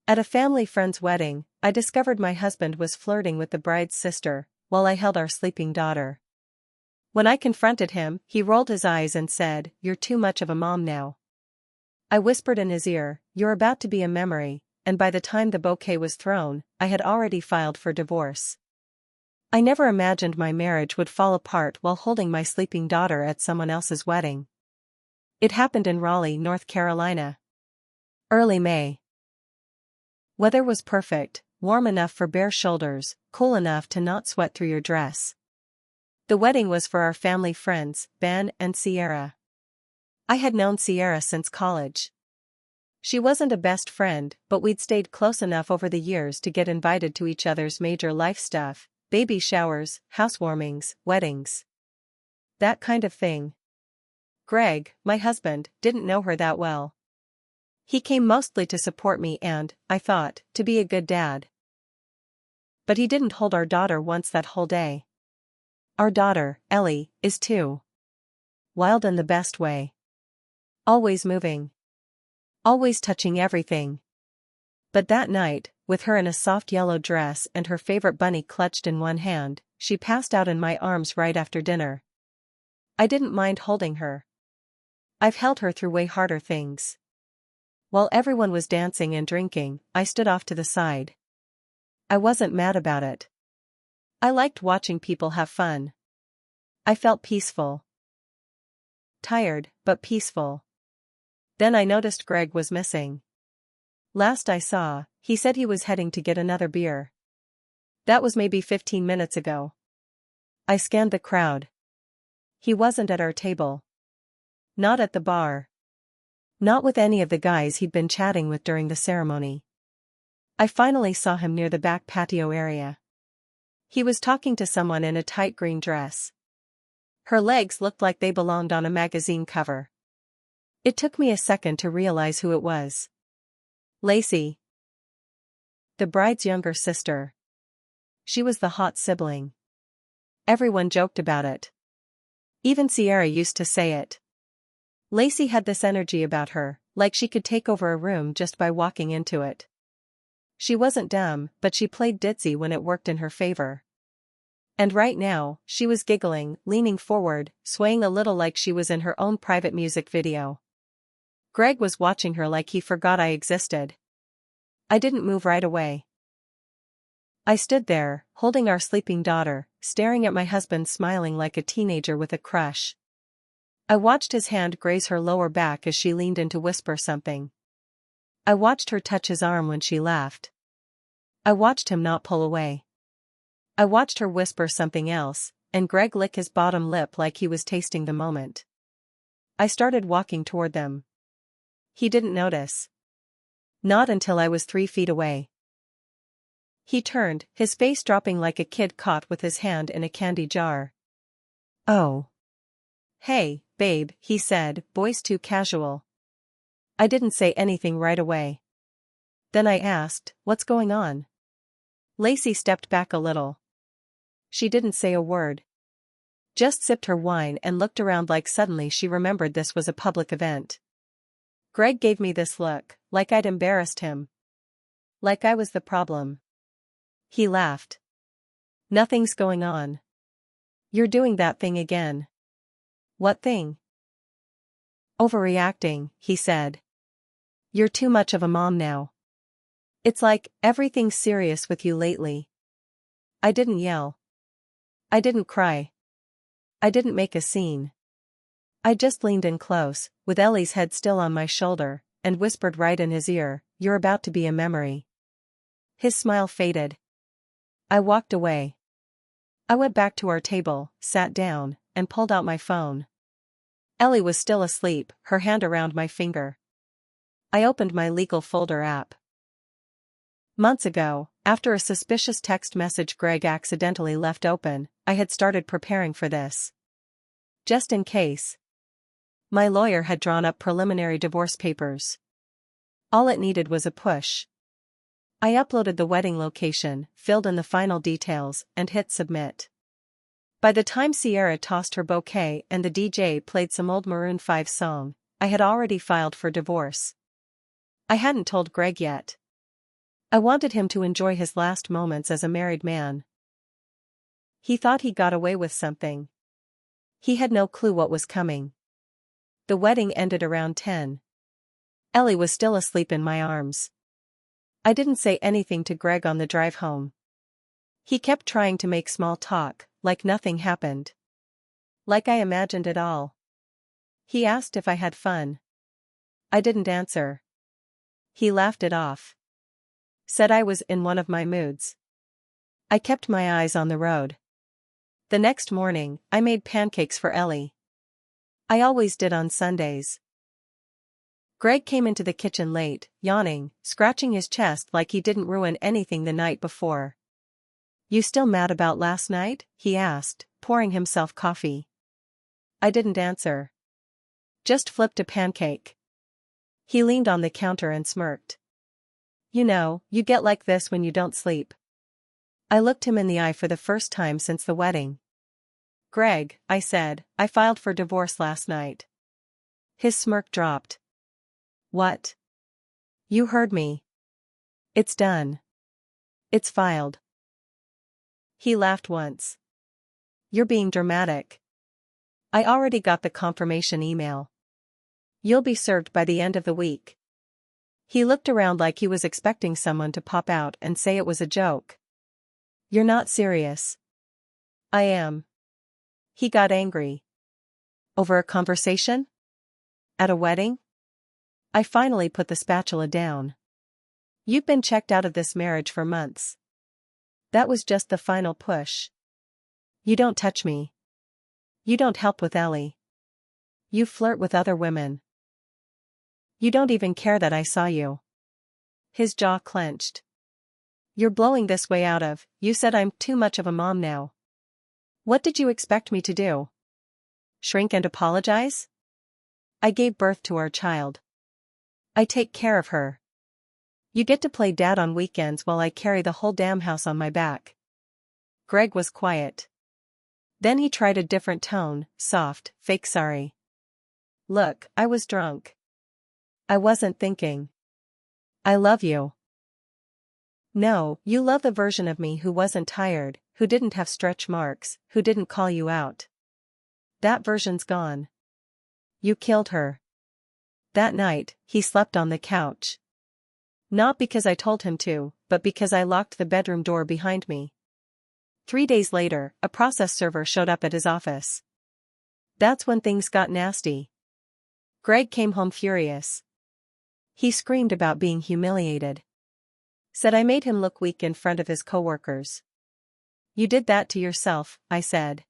At a family friend's wedding, I discovered my husband was flirting with the bride's sister, while I held our sleeping daughter. When I confronted him, he rolled his eyes and said, "You're too much of a mom now." I whispered in his ear, "You're about to be a memory," and by the time the bouquet was thrown, I had already filed for divorce. I never imagined my marriage would fall apart while holding my sleeping daughter at someone else's wedding. It happened in Raleigh, North Carolina. Early May. Weather was perfect, warm enough for bare shoulders, cool enough to not sweat through your dress. The wedding was for our family friends, Ben and Sierra. I had known Sierra since college. She wasn't a best friend, but we'd stayed close enough over the years to get invited to each other's major life stuff, baby showers, housewarmings, weddings. That kind of thing. Greg, my husband, didn't know her that well. He came mostly to support me and, I thought, to be a good dad. But he didn't hold our daughter once that whole day. Our daughter, Ellie, is 2. Wild in the best way. Always moving. Always touching everything. But that night, with her in a soft yellow dress and her favorite bunny clutched in one hand, she passed out in my arms right after dinner. I didn't mind holding her. I've held her through way harder things. While everyone was dancing and drinking, I stood off to the side. I wasn't mad about it. I liked watching people have fun. I felt peaceful. Tired, but peaceful. Then I noticed Greg was missing. Last I saw, he said he was heading to get another beer. That was maybe 15 minutes ago. I scanned the crowd. He wasn't at our table. Not at the bar. Not with any of the guys he'd been chatting with during the ceremony. I finally saw him near the back patio area. He was talking to someone in a tight green dress. Her legs looked like they belonged on a magazine cover. It took me a second to realize who it was. Lacey. The bride's younger sister. She was the hot sibling. Everyone joked about it. Even Sierra used to say it. Lacey had this energy about her, like she could take over a room just by walking into it. She wasn't dumb, but she played ditzy when it worked in her favor. And right now, she was giggling, leaning forward, swaying a little like she was in her own private music video. Greg was watching her like he forgot I existed. I didn't move right away. I stood there, holding our sleeping daughter, staring at my husband smiling like a teenager with a crush. I watched his hand graze her lower back as she leaned in to whisper something. I watched her touch his arm when she laughed. I watched him not pull away. I watched her whisper something else, and Greg lick his bottom lip like he was tasting the moment. I started walking toward them. He didn't notice. Not until I was 3 feet away. He turned, his face dropping like a kid caught with his hand in a candy jar. "Oh. Hey, babe," he said, voice too casual. I didn't say anything right away. Then I asked, "What's going on?" Lacey stepped back a little. She didn't say a word. Just sipped her wine and looked around like suddenly she remembered this was a public event. Greg gave me this look, like I'd embarrassed him. Like I was the problem. He laughed. "Nothing's going on. You're doing that thing again." "What thing?" "Overreacting," he said. "You're too much of a mom now. It's like, everything's serious with you lately." I didn't yell. I didn't cry. I didn't make a scene. I just leaned in close, with Ellie's head still on my shoulder, and whispered right in his ear, "You're about to be a memory." His smile faded. I walked away. I went back to our table, sat down, and pulled out my phone. Ellie was still asleep, her hand around my finger. I opened my legal folder app. Months ago, after a suspicious text message Greg accidentally left open, I had started preparing for this. Just in case. My lawyer had drawn up preliminary divorce papers. All it needed was a push. I uploaded the wedding location, filled in the final details, and hit submit. By the time Sierra tossed her bouquet and the DJ played some old Maroon 5 song, I had already filed for divorce. I hadn't told Greg yet. I wanted him to enjoy his last moments as a married man. He thought he got away with something. He had no clue what was coming. The wedding ended around 10. Ellie was still asleep in my arms. I didn't say anything to Greg on the drive home. He kept trying to make small talk, like nothing happened. Like I imagined it all. He asked if I had fun. I didn't answer. He laughed it off. Said I was in one of my moods. I kept my eyes on the road. The next morning, I made pancakes for Ellie. I always did on Sundays. Greg came into the kitchen late, yawning, scratching his chest like he didn't ruin anything the night before. "You still mad about last night?" he asked, pouring himself coffee. I didn't answer. Just flipped a pancake. He leaned on the counter and smirked. "You know, you get like this when you don't sleep." I looked him in the eye for the first time since the wedding. "Greg," I said, "I filed for divorce last night." His smirk dropped. "What?" "You heard me. It's done. It's filed." He laughed once. "You're being dramatic. I already got the confirmation email. You'll be served by the end of the week." He looked around like he was expecting someone to pop out and say it was a joke. "You're not serious." "I am." He got angry. "Over a conversation? At a wedding?" I finally put the spatula down. "You've been checked out of this marriage for months." That was just the final push. "You don't touch me. You don't help with Ellie. You flirt with other women. You don't even care that I saw you." His jaw clenched. "You're blowing this way out of, you said I'm too much of a mom now. What did you expect me to do? Shrink and apologize? I gave birth to our child. I take care of her. You get to play dad on weekends while I carry the whole damn house on my back." Greg was quiet. Then he tried a different tone, soft, fake sorry. "Look, I was drunk. I wasn't thinking. I love you." "No, you love the version of me who wasn't tired, who didn't have stretch marks, who didn't call you out. That version's gone. You killed her." That night, he slept on the couch. Not because I told him to, but because I locked the bedroom door behind me. 3 days later, a process server showed up at his office. That's when things got nasty. Greg came home furious. He screamed about being humiliated. Said I made him look weak in front of his coworkers. "You did that to yourself," I said.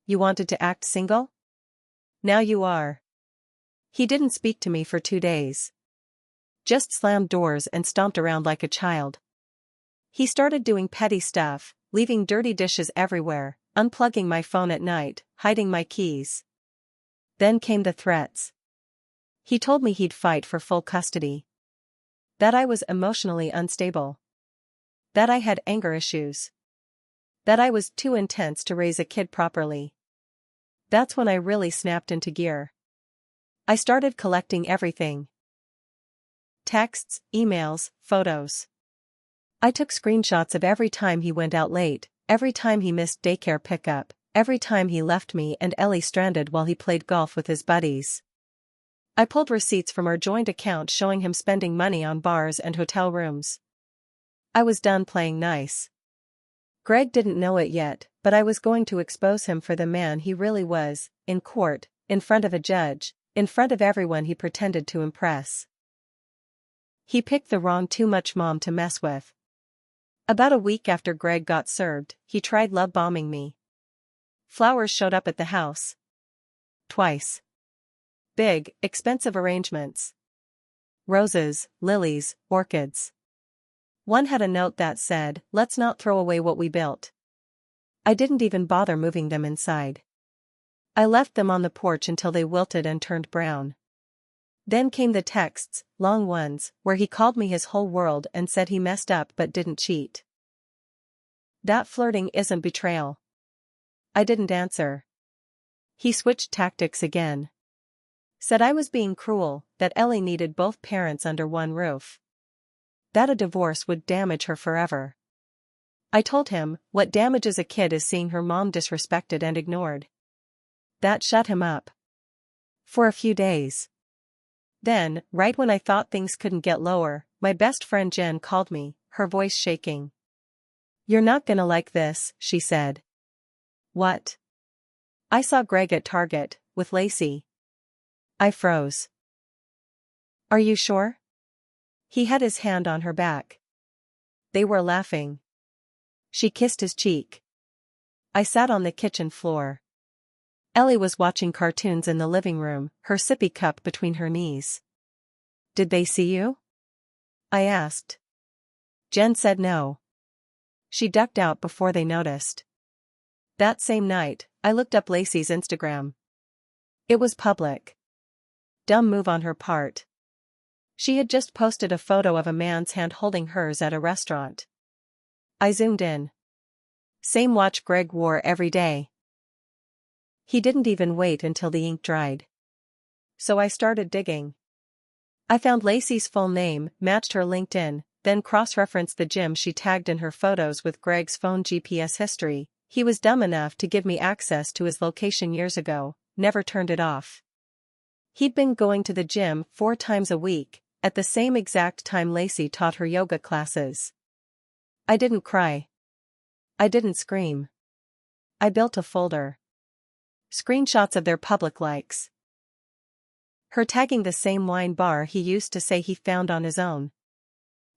"You wanted to act single? Now you are." He didn't speak to me for 2 days. Just slammed doors and stomped around like a child. He started doing petty stuff, leaving dirty dishes everywhere, unplugging my phone at night, hiding my keys. Then came the threats. He told me he'd fight for full custody. That I was emotionally unstable. That I had anger issues. That I was too intense to raise a kid properly. That's when I really snapped into gear. I started collecting everything. Texts, emails, photos. I took screenshots of every time he went out late, every time he missed daycare pickup, every time he left me and Ellie stranded while he played golf with his buddies. I pulled receipts from our joint account showing him spending money on bars and hotel rooms. I was done playing nice. Greg didn't know it yet, but I was going to expose him for the man he really was, in court, in front of a judge, in front of everyone he pretended to impress. He picked the wrong too much mom to mess with. About a week after Greg got served, he tried love bombing me. Flowers showed up at the house. Twice. Big, expensive arrangements. Roses, lilies, orchids. One had a note that said, "Let's not throw away what we built." I didn't even bother moving them inside. I left them on the porch until they wilted and turned brown. Then came the texts, long ones, where he called me his whole world and said he messed up but didn't cheat. That flirting isn't betrayal. I didn't answer. He switched tactics again. Said I was being cruel, that Ellie needed both parents under one roof. that a divorce would damage her forever. I told him, what damages a kid is seeing her mom disrespected and ignored. That shut him up. For a few days. Then, right when I thought things couldn't get lower, my best friend Jen called me, her voice shaking. "You're not gonna like this," she said. "What?" "I saw Greg at Target, with Lacey." I froze. "Are you sure?" He had his hand on her back. They were laughing. She kissed his cheek. I sat on the kitchen floor. Ellie was watching cartoons in the living room, her sippy cup between her knees. "Did they see you?" I asked. Jen said no. She ducked out before they noticed. That same night, I looked up Lacey's Instagram. It was public. Dumb move on her part. She had just posted a photo of a man's hand holding hers at a restaurant. I zoomed in. Same watch Greg wore every day. He didn't even wait until the ink dried. So I started digging. I found Lacey's full name, matched her LinkedIn, then cross-referenced the gym she tagged in her photos with Greg's phone GPS history. He was dumb enough to give me access to his location years ago, never turned it off. He'd been going to the gym 4 times a week, at the same exact time Lacey taught her yoga classes. I didn't cry. I didn't scream. I built a folder. Screenshots of their public likes. Her tagging the same wine bar he used to say he found on his own.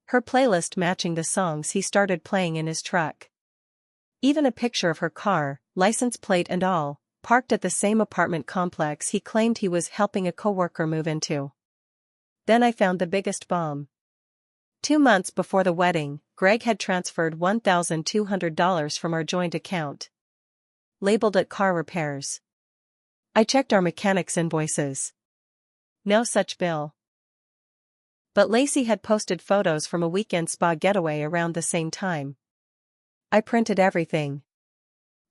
Her playlist matching the songs he started playing in his truck. Even a picture of her car, license plate and all, parked at the same apartment complex he claimed he was helping a coworker move into. Then I found the biggest bomb. 2 months before the wedding, Greg had transferred $1,200 from our joint account. Labeled it car repairs. I checked our mechanics invoices. No such bill. But Lacey had posted photos from a weekend spa getaway around the same time. I printed everything.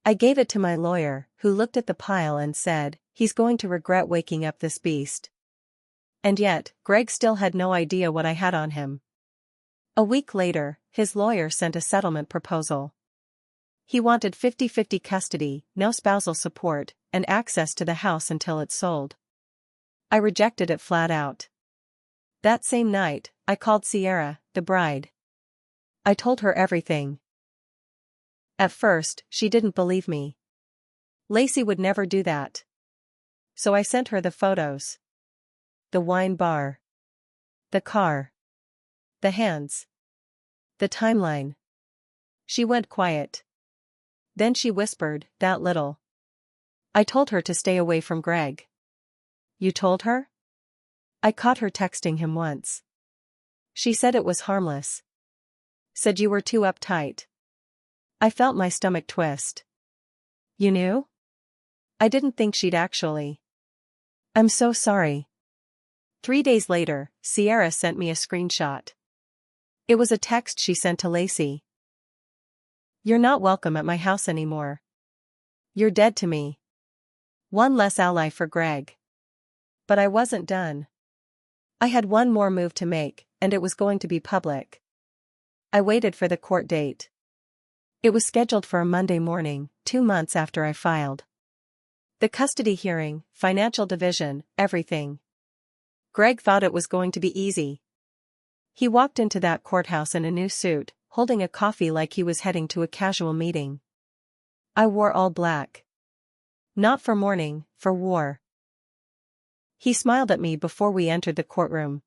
I gave it to my lawyer, who looked at the pile and said, "He's going to regret waking up this beast." And yet, Greg still had no idea what I had on him. A week later, his lawyer sent a settlement proposal. He wanted 50-50 custody, no spousal support, and access to the house until it's sold. I rejected it flat out. That same night, I called Sierra, the bride. I told her everything. At first, she didn't believe me. Lacey would never do that. So I sent her the photos. The wine bar. The car. The hands. The timeline. She went quiet. Then she whispered, "That little." I told her to stay away from Greg. "You told her?" I caught her texting him once. She said it was harmless. Said you were too uptight. I felt my stomach twist. "You knew?" I didn't think she'd actually. "I'm so sorry." 3 days later, Sierra sent me a screenshot. It was a text she sent to Lacey. "You're not welcome at my house anymore. You're dead to me." One less ally for Greg. But I wasn't done. I had one more move to make, and it was going to be public. I waited for the court date. It was scheduled for a Monday morning, 2 months after I filed. The custody hearing, financial division, everything. Greg thought it was going to be easy. He walked into that courthouse in a new suit, holding a coffee like he was heading to a casual meeting. I wore all black. Not for mourning, for war. He smiled at me before we entered the courtroom.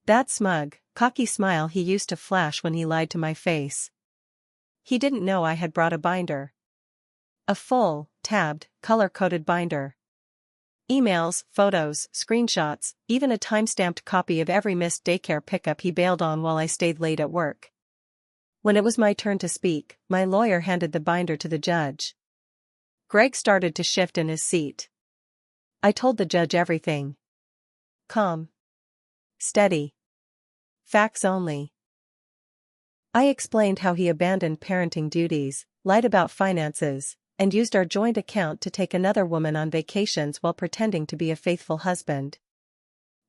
That smug, cocky smile he used to flash when he lied to my face. He didn't know I had brought a binder. A full, tabbed, color-coded binder. Emails, photos, screenshots, even a time-stamped copy of every missed daycare pickup he bailed on while I stayed late at work. When it was my turn to speak, my lawyer handed the binder to the judge. Greg started to shift in his seat. I told the judge everything. Calm. Steady. Facts only. I explained how he abandoned parenting duties, lied about finances, and used our joint account to take another woman on vacations while pretending to be a faithful husband.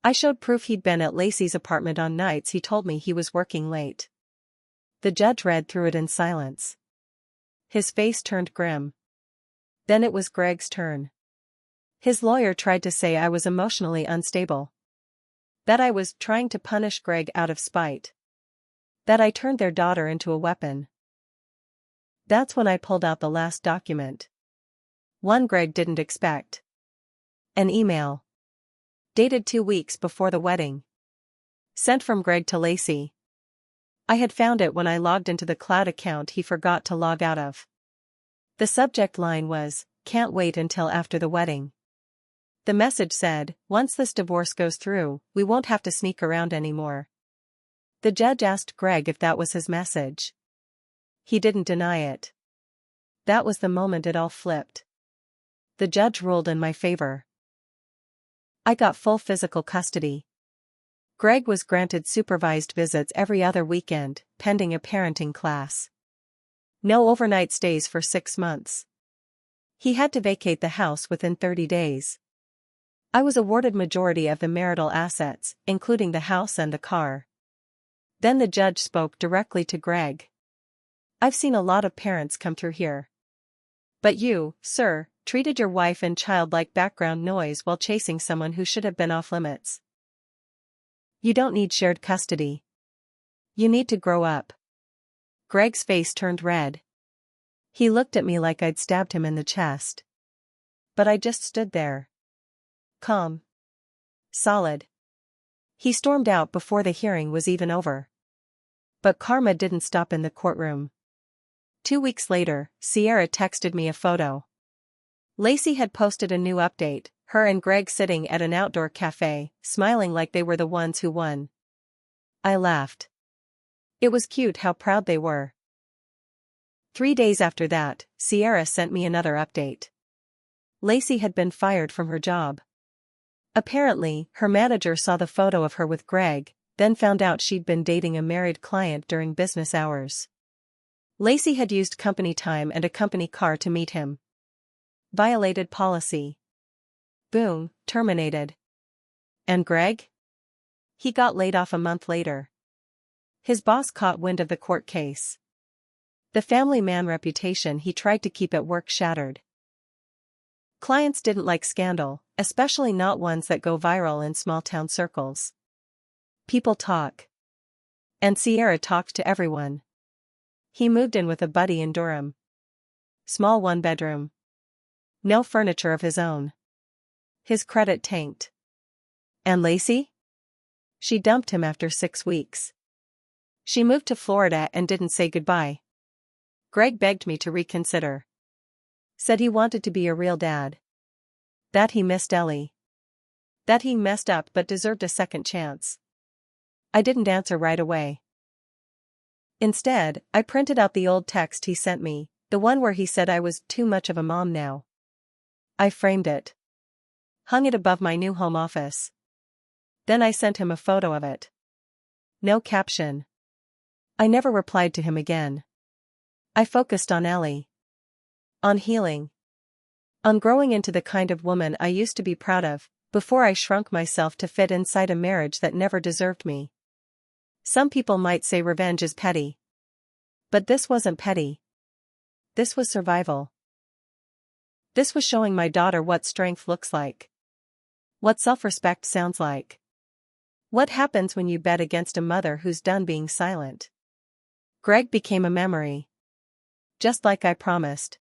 I showed proof he'd been at Lacey's apartment on nights he told me he was working late. The judge read through it in silence. His face turned grim. Then it was Greg's turn. His lawyer tried to say I was emotionally unstable. That I was trying to punish Greg out of spite. That I turned their daughter into a weapon. That's when I pulled out the last document. One Greg didn't expect. An email. Dated 2 weeks before the wedding. Sent from Greg to Lacey. I had found it when I logged into the cloud account he forgot to log out of. The subject line was, "Can't wait until after the wedding." The message said, "Once this divorce goes through, we won't have to sneak around anymore." The judge asked Greg if that was his message. He didn't deny it. That was the moment it all flipped. The judge ruled in my favor. I got full physical custody. Greg was granted supervised visits every other weekend, pending a parenting class. No overnight stays for 6 months. He had to vacate the house within 30 days. I was awarded majority of the marital assets, including the house and the car. Then the judge spoke directly to Greg. "I've seen a lot of parents come through here. But you, sir, treated your wife and child like background noise while chasing someone who should have been off limits. You don't need shared custody. You need to grow up." Greg's face turned red. He looked at me like I'd stabbed him in the chest. But I just stood there. Calm. Solid. He stormed out before the hearing was even over. But karma didn't stop in the courtroom. 2 weeks later, Sierra texted me a photo. Lacey had posted a new update, her and Greg sitting at an outdoor cafe, smiling like they were the ones who won. I laughed. It was cute how proud they were. 3 days after that, Sierra sent me another update. Lacey had been fired from her job. Apparently, her manager saw the photo of her with Greg, then found out she'd been dating a married client during business hours. Lacey had used company time and a company car to meet him. Violated policy. Boom, terminated. And Greg? He got laid off a month later. His boss caught wind of the court case. The family man reputation he tried to keep at work shattered. Clients didn't like scandal, especially not ones that go viral in small-town circles. People talk. And Sierra talked to everyone. He moved in with a buddy in Durham. Small 1-bedroom. No furniture of his own. His credit tanked. And Lacey? She dumped him after 6 weeks. She moved to Florida and didn't say goodbye. Greg begged me to reconsider. Said he wanted to be a real dad. That he missed Ellie. That he messed up but deserved a second chance. I didn't answer right away. Instead, I printed out the old text he sent me, the one where he said I was too much of a mom now. I framed it. Hung it above my new home office. Then I sent him a photo of it. No caption. I never replied to him again. I focused on Ellie. On healing. On growing into the kind of woman I used to be proud of, before I shrunk myself to fit inside a marriage that never deserved me. Some people might say revenge is petty. But this wasn't petty. This was survival. This was showing my daughter what strength looks like. What self-respect sounds like. What happens when you bet against a mother who's done being silent. Greg became a memory. Just like I promised.